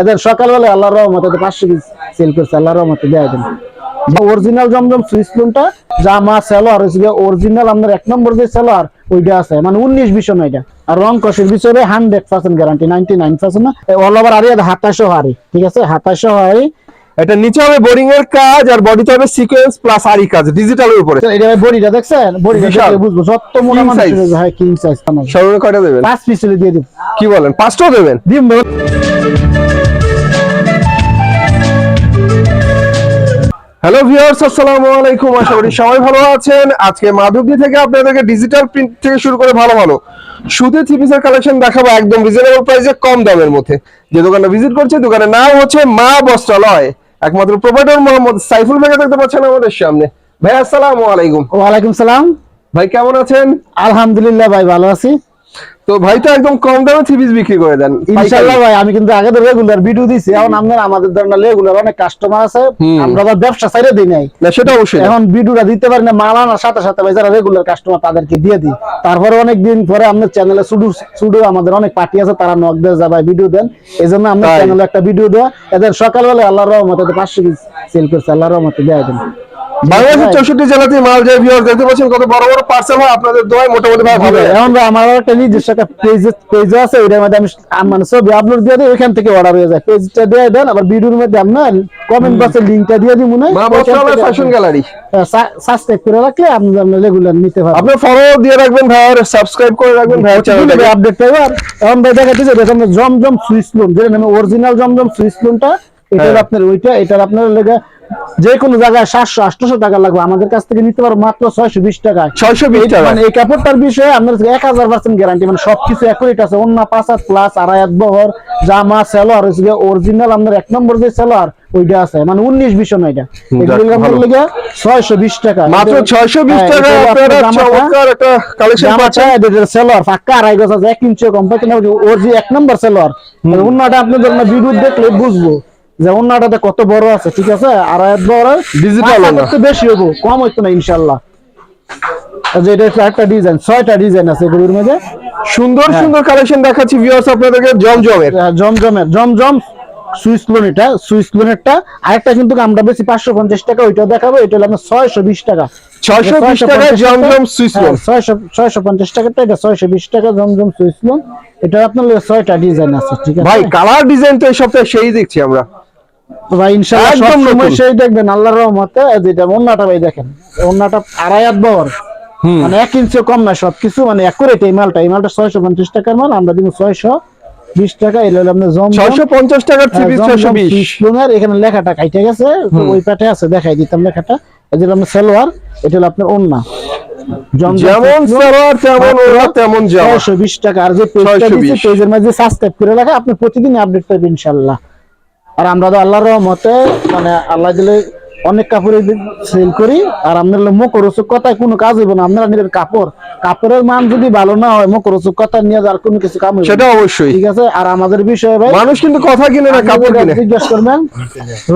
এদের সকালবেলা আল্লাহর রহমতে 500 পিস সেল করছে, আল্লাহর রহমতে দেয়া দেন। অরিজিনাল জমজম সুইস লোনটা জামা সেলোয়ার হচ্ছে অরিজিনাল আপনার 1 নম্বর যে সেলোয়ার ওইটা আছে, মানে 19-20 না এটা। আর রং কষের বিষয়ে 100% গ্যারান্টি, 99% না। অল ওভার আরি 2700 হারি, ঠিক আছে, 2700 হারি। এটা নিচে হবে বোরিং এর কাজ আর বডিতে হবে সিকোয়েন্স প্লাস আরি কাজ ডিজিটালের উপরে। এটা ভাই বডিটা দেখছেন, বডিটা দেখে বুঝবো যত মনে মানুষ হয় কিং সাইজ তামাম। সর্বনিম্ন কয়টা দেবেন? 5 পিস দিয়ে দিন। কি বলেন, 5টাও দেবেন? দিন। হ্যালো ভিউয়ার্স, আসসালামু আলাইকুম। আশা করি সবাই ভালো আছেন। আজকে মাধবদী থেকে আপনাদেরকে ডিজিটাল প্রিন্ট থেকে শুরু করে ভালো ভালো সুতির থ্রি পিসের কালেকশন দেখাবো একদম রিজনেবল প্রাইসে, কম দামের মধ্যে। যে দোকানটা ভিজিট করছে দোকানের নাম হচ্ছে মা বস্ত্রালয়, একমাত্র প্রোপাইটর মোহাম্মদ সাইফুল ভাইকে দেখতে পাচ্ছেন আমাদের সামনে। ভাই আসসালামু আলাইকুম। ওয়ালাইকুম সালাম। ভাই কেমন আছেন? আলহামদুলিল্লাহ ভাই ভালো আছি। তো ভাই তো একদম কম দামে থ্রি পিস বিক্রি করে দেন ইনশাআল্লাহ ভাই। আমি কিন্তু আগে তো রেগুলার ভিডিও দিছি, এখন আমাদের ধরনের রেগুলার অনেক কাস্টমার আছে, আমরা আবার ব্যবসা সাইডে দিই নাই না, সেটা অবশ্যই। এখন ভিডিওটা দিতে পারি না, মাল আনার সাথে সাথে ভাই যারা রেগুলার কাস্টমার তাদেরকে দিয়ে দিই। তারপরে অনেক দিন পরে আমাদের চ্যানেলে শুধু আমাদের অনেক পার্টি আছে, তারা নক দিয়ে যায় ভাই ভিডিও দেন, এইজন্য আমাদের চ্যানেলে একটা ভিডিও দেওয়া। এদের সকালবেলা আল্লাহর রহমতে 500 পিস সেল করছে, আল্লাহর রহমতে দেয়া দেন। বাংলাদেশের 64 জেলাতে মাল যায়। ভিউয়ার দেখতে পাচ্ছেন কত বড় বড় পার্সেল হয়, আপনাদের দোয়ায় মোটামুটি ভাবে হবে। এখন আমার একটা নিজস্ব একটা পেজ আছে, ওইটার মধ্যে আমি মানে ছবি আপলোড দিয়ে দিই, ওইখান থেকে অর্ডার হয়ে যায়। পেজটা দিয়ে দেন, আবার ভিডিওর মধ্যে আপনার কমেন্ট বক্সে লিংকটা দিয়ে দিই, মনে হয় মা বস্ত্রালয় ফ্যাশন গ্যালারি সাবস্ক্রাইব করে রাখলে আপনি রেগুলার নিতে পারবেন। আপনি ফলো দিয়ে রাখবেন ভাই, আর সাবস্ক্রাইব করে রাখবেন ভাই চ্যানেলটাকে, আপডেট পাবেন। এখন ভাই দেখাচ্ছি যে দেখুন জমজম সুইস লোন, যেটা নামে অরিজিনাল জমজম সুইস লোনটা, এটার আপনার ওইটা, এটার আপনার লেগে যে কোনো জায়গায় 700-800 টাকা লাগবে, আমাদের কাছ থেকে নিতে পারো মাত্র 620 টাকায়। 620 টাকা। মানে এই কাপড়টার বিষয়ে আপনার 1000% গ্যারান্টি, মানে সবকিছু অ্যাকুরেট আছে। ওন্না 5 হাত প্লাস, আড়াই হাত বহর, জামা সেলোয়ার হচ্ছে অরিজিনাল আপনার 1 নম্বর যে সেলোয়ার ওইটা আছে, মানে 19-20 না এটা। এগুলো আপনার লেগে 620 টাকা, মাত্র 620 টাকা আপনারা চমৎকার একটা কালেকশন পাচ্ছেন। এদের সেলোয়ার পাক্কা আড়াই গজ আছে, 1 ইঞ্চি কম পাচ্ছেন, ওর যে 1 নম্বর সেলোয়ার। ওন্নাটা আপনি যখন ভিডিও দেখলে বুঝবো যে ওন্নাটাতে কত বড় আছে, ঠিক আছে। আর বড় ডিজিটাল একটু বেশি হবো, কম হইতো না ইনশাআল্লাহ। এটা একটা ডিজাইন, 6টা ডিজাইন আছে এগুলোর মধ্যে, সুন্দর সুন্দর কালেকশন দেখাচ্ছি ভিউয়ার্স আপনাদেরকে। জমজম সুইস লোন, এটা সুইস লোনেরটা। আরেকটা কিন্তু আমরা বেশি 550 টাকা, ওইটা দেখাবো। এটা হলো আপনার 620 টাকা, 620 টাকা জমজম সুইস লোন। 650 টাকাটা, এটা 620 টাকা জমজম সুইস লোন। এটা আপনার 6টা ডিজাইন আছে, ঠিক আছে ভাই। কালার ডিজাইন তো এই সপ্তাহে সেই দেখছি আমরা ভাই, ইনশাআল্লাহ সব সময় সেই দেখবেন আল্লাহর রহমতে। যেটা ওন্নাটা ভাই দেখেন, ওন্নাটা আড়াই হাত বহর, মানে 1 ইঞ্চি কম না, সবকিছু মানে একুরেট। এই মালটা 650 টাকার মাল, আমরা দিব 620 টাকা। এটা হলো আপনার জমজম 650 টাকার থ্রি পিস 620 লোনের। এখানে লেখাটা কাইটে গেছে, ওই পাটে আছে, দেখাই দিতাম লেখাটা। এটা হলো আপনার সালোয়ার, এটা হলো আপনার ওন্না। যেমন সালোয়ার তেমন ওন্না তেমন জামা, 620 টাকা। আর যে পেজটা দিছি, পেজের মধ্যে সাবস্ক্রাইব করে রাখা, আপনি প্রতিদিন আপডেট পাবেন ইনশাআল্লাহ। আর আমরা তো আল্লাহর রহমতে, মানে আল্লাহ দিলে অনেক কাপড় সেল করি। আর আপনার মুখরোচক কথায় কোনো কাজ হইব না। আপনারা নিবেন কাপড়ের মান যদি ভালো না হয়, মুখরোচক কথা নিয়ে আর কোনো কিছু কাম হইব, সেটা অবশ্যই, ঠিক আছে। আর আমাদের বিষয়ে ভাই, মানুষ কিন্তু কথা কিনে না, কাপড় কিনে। জিজ্ঞেস করবেন,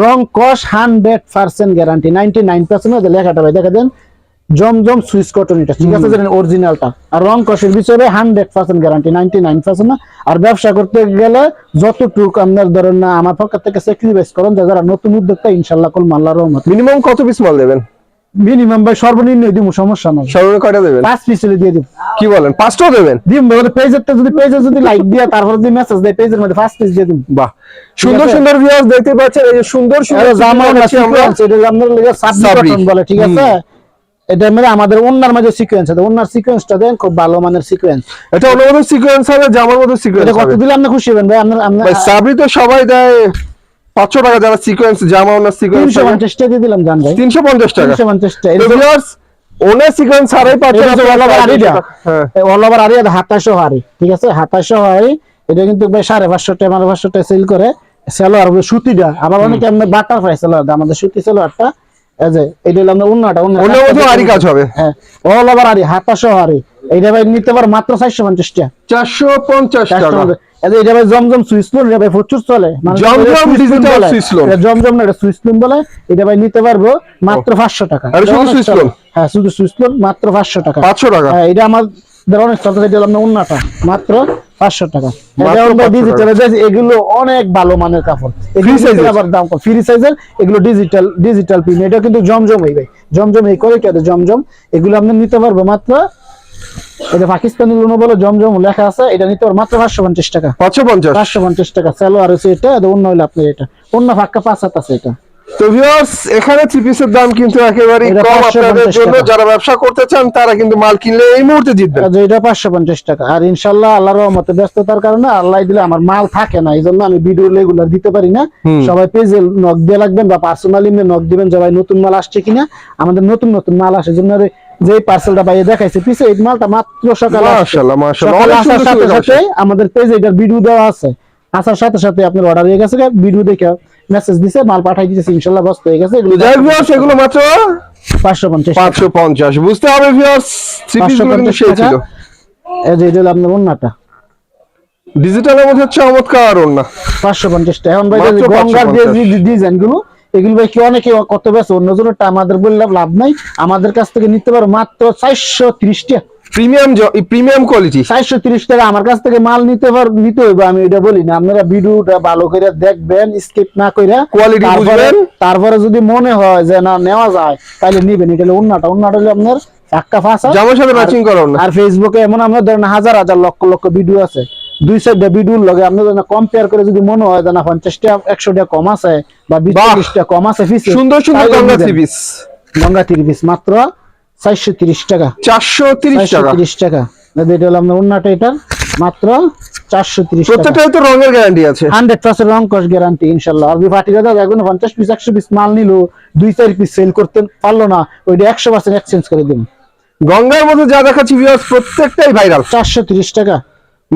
রং কস 100% গ্যারান্টি, 99% লেখাটা ভাই দেখা দেন জমজম সুইস কটন, এটা ঠিক আছে, অরিজিনালটা। আর রং কষের বিষয়ে 100% গ্যারান্টি, 99% না। আর ব্যবসা করতে গেলে যতটুকু আপনার ধরেন না, আমার পক্ষ থেকে স্যাক্রিফাইস করেন, যারা নতুন উদ্যোক্তা ইনশাআল্লাহ কল আল্লাহর রহমত। মিনিমাম কত পিস মাল দেবেন? মিনিমাম ভাই সর্বনিম্ন দিব, সমস্যা নাই। সর্বনিম্ন কয়টা দেবেন? 5 পিস দিয়ে দিব। কি বলেন, 5টাও দেবেন? দিম বলে পেজে যদি লাইক দিয়া, তারপর যদি মেসেজ দেয়, পেজের মধ্যে 5 পিস দিয়ে দিন। বাহ, সুন্দর সুন্দর ভিউয়ার্স দেখতে পাচ্ছেন, এই যে সুন্দর সুন্দর জামা সিকোয়েন্স, এটা আপনাদের লাগা সাবরি কটন বলে, ঠিক আছে। এটা মানে আমাদের ওন্নার মাঝে সিকোয়েন্স আছে, ওন্নার সিকোয়েন্সটা দেন খুব ভালো মানের সিকোয়েন্স। এটা ওনার মধ্যে সিকোয়েন্স হবে, জামার মধ্যে সিকোয়েন্স হবে। কত দিলে আপনি খুশি হবেন ভাই? ভাই সাবরি তো সবাই দেয় 500 টাকা, যারা সিকোয়েন্স জামা ওনার সিকোয়েন্স 350 টাকা দিয়ে দিলাম জান ভাই, 350 টাকা। 350 টাকা। এই ভিউয়ার্স ওনার সিকোয়েন্স ছাড়াই পাচ্ছেন অল ওভার আরিটা, অল ওভার আরি 2700 হারি, ঠিক আছে, 2700 হারি। এটা কিন্তু ভাই 550 টাকা, 550 টাকা সেল করে। সালোয়ার সুতিটা আবার অনেকে আপনি বাটারফ্লাই সালোয়ার, আমাদের সুতি সালোয়ারটা এই যে এটা হলো আমরা ওন্নাটা, ওন্নার মধ্যে আরি কাজ হবে। হ্যাঁ, অল ওভার আরি 2700 হারি। এইটা ভাই নিতে পার মাত্র 450 টাকা, 450 টাকা। এটা ভাই জমজম সুইস লোন, এটা ভাই প্রচুর চলে, জমজম ডিজিটাল সুইস লোন, জমজম না, এটা সুইস লোন বলে। এটা ভাই নিতে পারবো মাত্র 500 টাকা। আর শুধু সুইস লোন? হ্যাঁ, শুধু সুইস লোন, মাত্র 500 টাকা। 500 টাকা। হ্যাঁ, এটা আমার বাচ্চাদের অনেক চলতে এটা হলো আপনার উন্নাটা মাত্র 500 টাকা। মাত্র এটা 500 ডিজিটাল এগুলো অনেক ভালো মানের কাপড়, Free size এর? আবার দাম কম, ফ্রি সাইজের এগুলো ডিজিটাল প্রিন্ট। এটা কিন্তু জমজম এই ভাই, জমজম এই কোয়ালিটি আছে জমজম, এগুলো আপনি নিতে পারবো মাত্র, এটা পাকিস্তানি লোন বলে জমজম লেখা আছে, এটা নিতে পারবো মাত্র 550 টাকা। 550 550 টাকা সালোয়ার আছে এটা, অন্য হইলে আপনি এটা অন্য ফাঁকা 5 হাত আছে এটা। তো ভিউয়ার্স এখানে থ্রি পিসের দাম কিন্তু একেবারেই এটা কম 550 আপনাদের জন্য, টাকা। যারা ব্যবসা করতে চান তারা কিন্তু মাল কিনলে এই মুহূর্তে জিতবেন। আচ্ছা, এটা 550 টাকা। আর ইনশাআল্লাহ আল্লাহর রহমতে ব্যস্ততার কারণে আল্লাহ দিলে আমার মাল থাকে না, এইজন্য আমি ভিডিও রেগুলার দিতে পারি না। সবাই পেজে নক দিয়ে রাখবেন বা পার্সোনালি নক দিবেন যে ভাই নতুন মাল আসছে কিনা। আমাদের নতুন নতুন মাল আসে, জন্য যে পার্সেলটা বাইরে দেখাইছে পিছে এই মালটা মাত্র সকালে আসছে। মাশাআল্লাহ মাশাআল্লাহ, সকালে অনেক আসার সুন্দর সাথে সুন্দর সাথে আমাদের পেজে এটার ভিডিও দেওয়া আছে, আসার সাথে সাথে আপনার অর্ডার হয়ে গেছে, ভিডিও দেখে মেসেজ দিছে, মাল পাঠাই দিতেছে, ইনশাআল্লাহ বস্তা হয়ে গেছে। এগুলো যাই ভিউয়ার্স এগুলো মাত্র 550 550 বুঝতে হবে ভিউয়ার্স। থ্রি পিস গুলো কিন্তু 550 সেই ছিল। টাকা। এই যে এটা হলো আপনার ওন্নাটা ডিজিটালের মধ্যে চমৎকার ওন্না, 550 টাকা। এখন ভাই মাত্র গঙ্গার 550 ডিজাইন গুলো এগুলো ভাই কি অনেকে কত বেশি, অন্য জনটা আমাদের বললে লাভ নাই, আমাদের কাছ থেকে নিতে পারো মাত্র 430 টাকা। প্রিমিয়াম কোয়ালিটি 430 টাকা আমার কাছ থেকে মাল নিতে হইবে, আমি এটা বলি না। আপনারা ভিডিওটা ভালো করে দেখবেন, স্কিপ না কইরা কোয়ালিটি বুঝবেন, তারপরে যদি মনে হয় যে না নেওয়া যায় তাহলে নিবেন। এটা হলো উন্নাটা হলো আপনার ধাক্কা ফাঁসা, জামার সাথে ম্যাচিং করো না। আর ফেসবুকে এমন আমরা ধরেন হাজার হাজার লক্ষ লক্ষ ভিডিও আছে, দুই সাইডে ভিডিওর লগে আপনি যদি কম্পেয়ার করে যদি মনে হয় যে না 50 টাকা 100 টাকা কম আছে বা 20 টাকা কম আছে ফিসে, সুন্দর সুন্দর Ganga three piece, Ganga three piece মাত্র 430 টাকা। 430 টাকা। 430 টাকা। এটা হলো আপনার উন্নাটা, এটার মাত্র 430 টাকা। প্রত্যেকটাই তো রঙের গ্যারান্টি আছে, 100% রং কস গ্যারান্টি ইনশাআল্লাহ। আর পার্টি দাদা এখন 50 পিস 100 পিস মাল নিল, 2-4 পিস সেল করতে পারলো না, ওইটা 100% এক্সচেঞ্জ করে দিন। গঙ্গার মধ্যে যা দেখাচ্ছি ভিউয়ার্স প্রত্যেকটাই ভাইরাল। 430 টাকা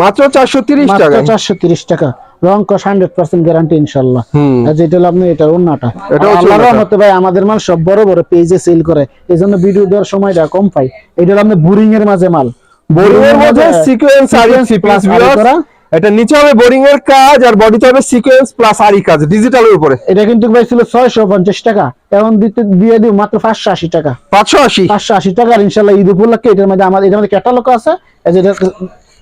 মাত্র 430 মাত্র টাকা। 430 টাকা রং কস 100% গ্যারান্টি ইনশাআল্লাহ। আর যেটা হলো আপনি এটা ওন্নাটা, এটা হচ্ছে আল্লাহর ওন্নাটা। রহমতে ভাই আমাদের মাল সব বড় বড় পেজে সেল করে, এইজন্য ভিডিও দেওয়ার সময়টা কম পাই। এটা হলো আপনি বোরিং এর মাঝে মাল, বোরিং এর মধ্যে সিকোয়েন্স আরি থ্রি পিস ভিউয়ার্স, এটা নিচে হবে বোরিং এর কাজ আর বডিতে হবে সিকোয়েন্স প্লাস আরি কাজ ডিজিটালের উপরে। এটা কিন্তু ভাই ছিল 650 টাকা, এখন দিয়ে দিই মাত্র 580 টাকা। 580 টাকা। আর ইনশাআল্লাহ ঈদ উপলক্ষে এটার মধ্যে আমাদের এটার মধ্যে ক্যাটালগ আছে, এই যে এটা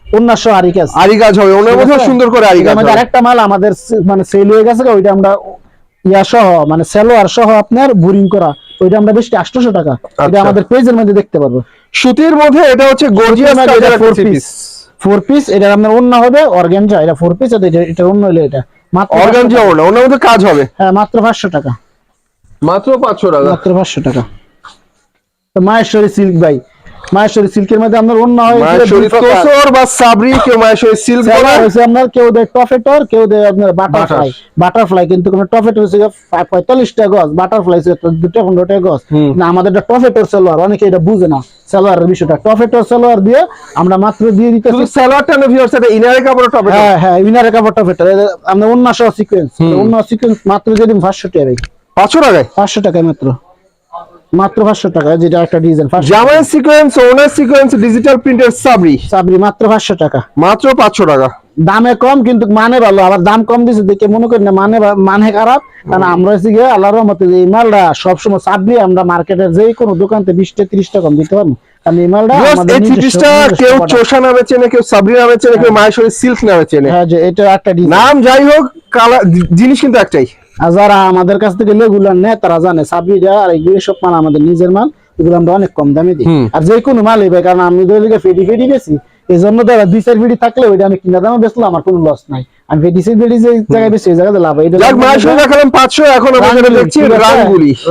1900 আরি কাজ, আরি কাজ হবে, ওনার মধ্যে সুন্দর করে আরি কাজ হবে। আরেকটা মাল আমাদের মানে সেল হয়ে গেছে, ওইটা আমরা ইয়া সহ মানে সেলোয়ার সহ আপনার বোরিং করা, ওইটা আমরা বেশি 800 টাকা। এটা আমাদের পেজের মধ্যে দেখতে পারবো। সুতির মধ্যে এটা হচ্ছে গর্জিয়াস কাজের একটা থ্রি পিস, 4 পিস। এটা আপনার অন্য হবে অর্গানজা, এটা 4 পিস, এটা অন্য হলো এটা মাত্র অর্গানজা ওনা, ওনার মধ্যে কাজ হবে। হ্যাঁ মাত্র 500 টাকা। মাত্র 500 টাকা। মাত্র 500 টাকা। তো মায়েশ্বরী সিল্ক ভাই, মায়েশ্বরী সিল্কের মধ্যে আপনার অন্য হয় মায়েশ্বরী তোসর বা সাবরি, কেউ মায়েশ্বরী সিল্ক বলে, হইছে আপনার কেউ দেয় টফেটর, কেউ দেয় আপনার বাটারফ্লাই কিন্তু কোন টফেটর হচ্ছে 45 টাকা গজ, বাটারফ্লাই হচ্ছে 215 টাকা গজ। না আমাদের এটা টফেটর সালোয়ার, অনেকে এটা বুঝে না সালোয়ারের বিষয়টা। টফেটর সালোয়ার দিয়ে আমরা মাত্র দিয়ে দিতেছি, শুধু সালোয়ারটা না ভিউয়ার্স, এটা ইনারের কাপড় টপেটর। হ্যাঁ হ্যাঁ ইনারের কাপড় টফেটর, আমরা অন্য সহ সিকোয়েন্স, অন্য সিকোয়েন্স মাত্র দিয়ে দিন 500 টাকা ভাই। 500 টাকায়? 500 টাকায় মাত্র 500 টাকা। যেটা একটা ডিজাইন জামাই সিকোয়েন্স, ওনার সিকোয়েন্স, ডিজিটাল প্রিন্টের সাবরি মাত্র 500 টাকা। মাত্র 500 টাকা। দামে কম কিন্তু মানে ভালো, আবার দাম কম দিছে দেখে মনে করি না মানে খারাপ। কারণ আমরা হচ্ছে গিয়ে আল্লাহর রহমতে এই মালটা সবসময় সাবরি আমরা মার্কেটের যে কোনো দোকানতে 20-30 টাকা কম দিতে পারবো, কারণ এই মালটা আমাদের এই থ্রি পিসটা কেউ চোষা নামে চেনে, কেউ সাবরি নামে চেনে, কেউ মায়েশ্বরী সিল্ক নামে চেনে। হ্যাঁ যে এটা একটা ডিজাইন, নাম যাই হোক কালার জিনিস কিন্তু একটাই। আর যারা আমাদের কাছ থেকে রেগুলার নেয় তারা জানে সাবরিটা আর এইগুলো সব মাল আমাদের নিজের মাল, এগুলো আমরা অনেক কম দামে দিই। আর যে কোনো মাল হবে, কারণ আমি ফেডি বেশি, এই জন্য ধরো 2-4 ফেডি থাকলে ওইটা আমি কিনা দামে বেচলাম, আমার কোনো লস নাই। আমি ফেডি যে জায়গায় বেশি ওই জায়গাতে লাভ। এটা মায়েশ্বরী দেখালাম 500, এখন আমরা দেখছি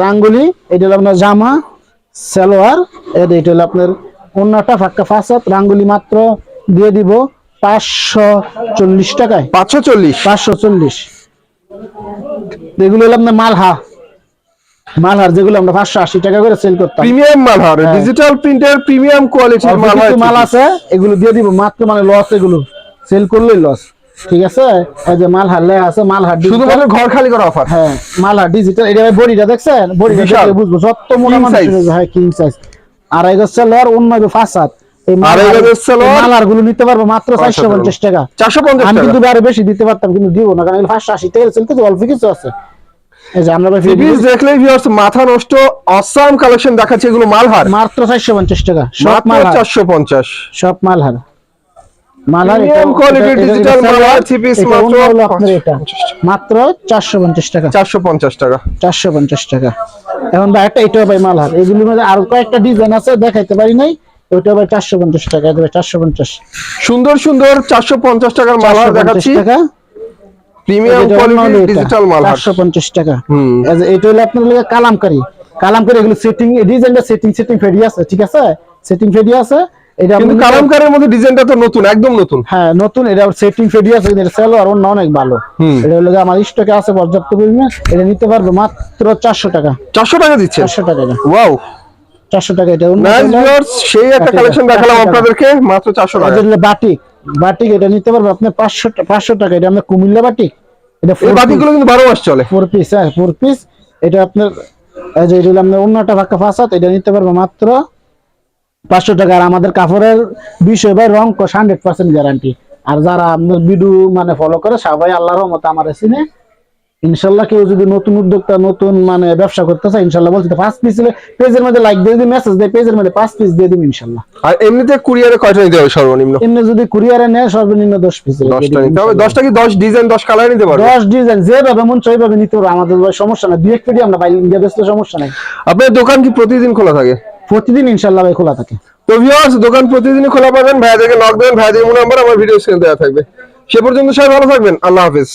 রাঙ্গুলি। এটা হলো আপনার জামা সালোয়ার, এটা হলো আপনার ওন্নাটা ফাঁকা ফাসাদ। রাঙ্গুলি মাত্র দিয়ে দিব 540 টাকায়। 540। এগুলো হলো আপনার মালহার যেগুলো আমরা 580 টাকা করে সেল করতাম, প্রিমিয়াম মালহার, ডিজিটাল প্রিন্টের প্রিমিয়াম কোয়ালিটির মাল আছে, এগুলো দিয়ে দিব মাত্র, মানে লস, এগুলো সেল করলেই লস। ঠিক আছে, এই যে মালহার লেখা আছে, মালহার শুধুমাত্র ঘর খালি করা অফার। হ্যাঁ মালহার ডিজিটাল। এটা বডিটা দেখছেন, বডিটা দেখলে বুঝবো যত মনে হয় কিং সাইজ। আড়াই গজ সালোয়ার, অন্য ফাসাদ। এই মালহার গুলো নিতে পারবো মাত্র 450 টাকা। 450 আমি টাকা। কিন্তু আরো বেশি দিতে পারতাম কিন্তু দিব না, কারণ 580 টাকা সেল করতে অল্প কিছু আছে। এই যে আমরা ভাই থ্রি পিস দেখলেই ভিউয়ার্স মাথা নষ্ট অসাম কালেকশন দেখাচ্ছে, এগুলো মালহার মাত্র 450 টাকা, সব মাত্র মালহার, 450। সব Malhar. Malhar Premium quality digital Malhar three piece মাত্র আপনার এটা মাত্র 450 টাকা, 450 টাকা। 450 টাকা। এখন ভাই একটা এটাও ভাই মালহার, এগুলোর মধ্যে আরো কয়েকটা ডিজাইন আছে দেখাইতে পারি নাই, ওইটা ভাই 450 টাকা, এটা ভাই 450 সুন্দর সুন্দর 450 টাকার মালহার দেখাচ্ছি, টাকা। প্রিমিয়াম কোয়ালিটি ডিজিটাল মালহার 450 টাকা। এই যে এটা হলো আপনার লাগে কালামকারী, কালামকারী এগুলো সেটিং ডিজাইনটা সেটিং ফেডি আছে, ঠিক আছে, সেটিং ফেডি আছে। এটা কিন্তু আপনি কালামকারীর মধ্যে ডিজাইনটা তো নতুন, একদম নতুন। হ্যাঁ নতুন, এটা সেটিং ফেডি আছে, এটা সেল আর অন্য অনেক ভালো। এটা হলো আমার স্টকে আছে পর্যাপ্ত পরিমাণে, এটা নিতে পারবো মাত্র 400 টাকা। 400 টাকা দিচ্ছে? 400 টাকা, ওয়াও 400 টাকা। এটা অন্য নাইস ভিউয়ার্স, সেই একটা কালেকশন দেখালাম আপনাদেরকে মাত্র 400 টাকা। এটা হলো বাটিক, বাটিক এটা নিতে পারবো আপনি 500 টাকা। এটা আমরা কুমিল্লা বাটিক, এটা এই বাটিকগুলো কিন্তু 12 মাস চলে। 4 পিস, হ্যাঁ 4 পিস। এটা আপনার এই যে এটা হলো আপনার অন্যটা ফাঁকা ফাসাদ, এটা নিতে পারবো মাত্র 500 টাকা। আর আমাদের কাপড়ের বিষয় ভাই রং কস 100% গ্যারান্টি। আর যারা আপনার ভিডিও মানে ফলো করে সবাই আল্লাহর রহমতে আমার চিনে, ইনশাআল্লাহ। কেউ যদি নতুন উদ্যোক্তা নতুন মানে ব্যবসা করতে চায়, ইনশাআল্লাহ বলতে 5 পিস পেজের মধ্যে লাইক দিয়ে দিই, মেসেজ দেয়, পেজের মধ্যে 5 পিস দিয়ে দিই ইনশাআল্লাহ। আর এমনিতে কুরিয়ারে কয়টা নিতে হবে সর্বনিম্ন? এমনি যদি কুরিয়ারে নেয় সর্বনিম্ন 10 পিস, 10টা নিতে হবে। 10টা কি 10 ডিজাইন 10 কালার নিতে পারবে? 10 ডিজাইন যেভাবে মন চাই ভাবে নিতে পারবো, আমাদের ভাই সমস্যা নাই। দুই এক পেটি আমরা বাইরে ইন্ডিয়া বেচতে সমস্যা নাই। আপনার দোকান কি প্রতিদিন খোলা থাকে? প্রতিদিন ইনশাআল্লাহ ভাই খোলা থাকে। তো ভিউয়ার্স, দোকান প্রতিদিনই খোলা পাবেন। ভাইয়াদেরকে নক দেবেন, ভাইয়াদের নাম্বার আমার ভিডিও স্ক্রিনে দেওয়া থাকবে। সে পর্যন্ত সবাই ভালো থাকবেন, আল্লাহ হাফেজ।